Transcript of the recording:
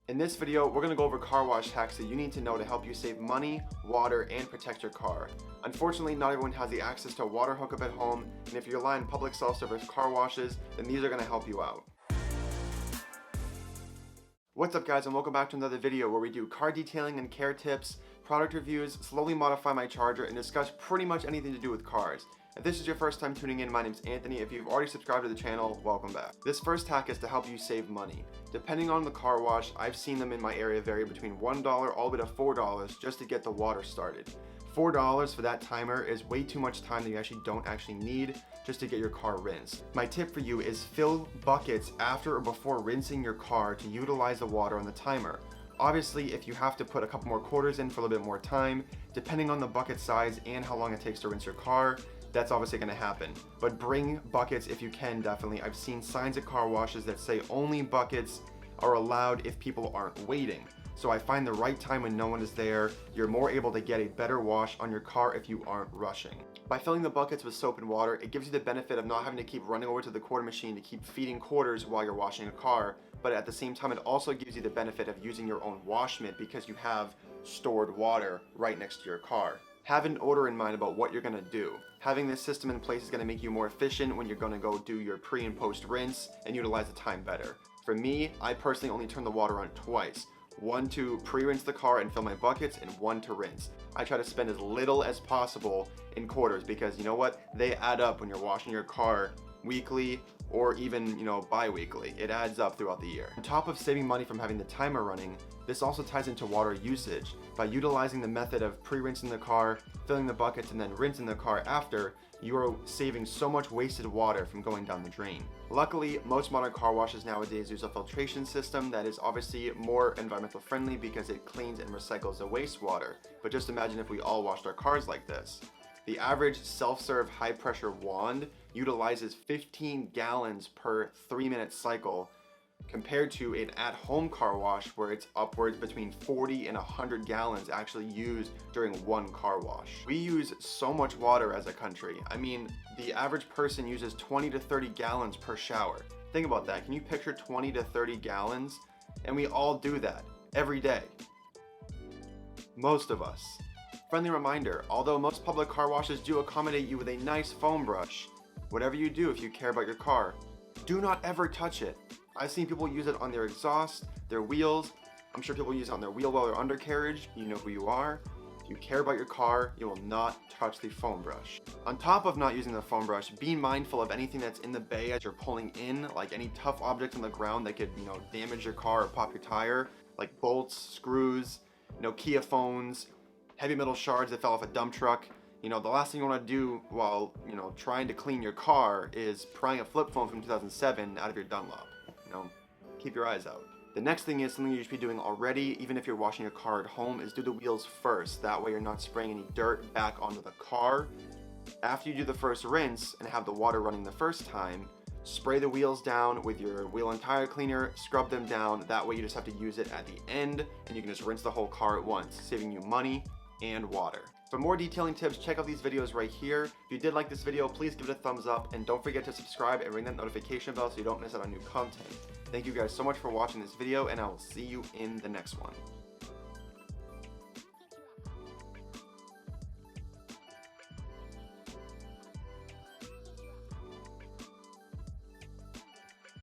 In this video, we're going to go over car wash hacks that you need to know to help you save money, water, and protect your car. Unfortunately, not everyone has the access to a water hookup at home, and if you rely on public self-service car washes, then these are going to help you out. What's up guys, and welcome back to another video where we do car detailing and care tips, product reviews, slowly modify my charger, and discuss pretty much anything to do with cars. If this is your first time tuning in, my name's Anthony. If you've already subscribed to the channel, welcome back. This first hack is to help you save money. Depending on the car wash, I've seen them in my area vary between $1 all the way to $4 just to get the water started. $4 for that timer is way too much time that you don't actually need just to get your car rinsed. My tip for you is fill buckets after or before rinsing your car to utilize the water on the timer. Obviously, if you have to put a couple more quarters in for a little bit more time, depending on the bucket size and how long it takes to rinse your car, that's obviously going to happen. But bring buckets if you can, definitely. I've seen signs at car washes that say only buckets are allowed if people aren't waiting. So I find the right time when no one is there, you're more able to get a better wash on your car if you aren't rushing. By filling the buckets with soap and water, it gives you the benefit of not having to keep running over to the quarter machine to keep feeding quarters while you're washing a car, but at the same time it also gives you the benefit of using your own wash mitt because you have stored water right next to your car. Have an order in mind about what you're going to do. Having this system in place is going to make you more efficient when you're going to go do your pre and post rinse and utilize the time better. For me, I personally only turn the water on twice. One to pre-rinse the car and fill my buckets, and one to rinse. I try to spend as little as possible in quarters because you know what? They add up when you're washing your car weekly or even, bi-weekly. It adds up throughout the year. On top of saving money from having the timer running, this also ties into water usage. By utilizing the method of pre-rinsing the car, filling the buckets, and then rinsing the car after, you are saving so much wasted water from going down the drain. Luckily, most modern car washes nowadays use a filtration system that is obviously more environmental friendly because it cleans and recycles the wastewater. But just imagine if we all washed our cars like this. The average self-serve high-pressure wand utilizes 15 gallons per 3-minute cycle, compared to an at-home car wash where it's upwards between 40 and 100 gallons actually used during one car wash. We use so much water as a country. I mean, the average person uses 20 to 30 gallons per shower. Think about that. Can you picture 20 to 30 gallons? And we all do that every day. Most of us. Friendly reminder, although most public car washes do accommodate you with a nice foam brush, whatever you do if you care about your car, do not ever touch it. I've seen people use it on their exhaust, their wheels. I'm sure people use it on their wheel well or undercarriage. You know who you are. If you care about your car, you will not touch the foam brush. On top of not using the foam brush, be mindful of anything that's in the bay as you're pulling in, like any tough objects on the ground that could, damage your car or pop your tire, like bolts, screws, Nokia phones, heavy metal shards that fell off a dump truck. The last thing you want to do while, trying to clean your car is prying a flip phone from 2007 out of your Dunlop. Keep your eyes out. The next thing is something you should be doing already, even if you're washing your car at home, is do the wheels first. That way you're not spraying any dirt back onto the car. After you do the first rinse and have the water running the first time, spray the wheels down with your wheel and tire cleaner, scrub them down. That way you just have to use it at the end and you can just rinse the whole car at once, saving you money and water. For more detailing tips, check out these videos right here. If you did like this video, please give it a thumbs up and don't forget to subscribe and ring that notification bell so you don't miss out on new content. Thank you guys so much for watching this video, and I will see you in the next one.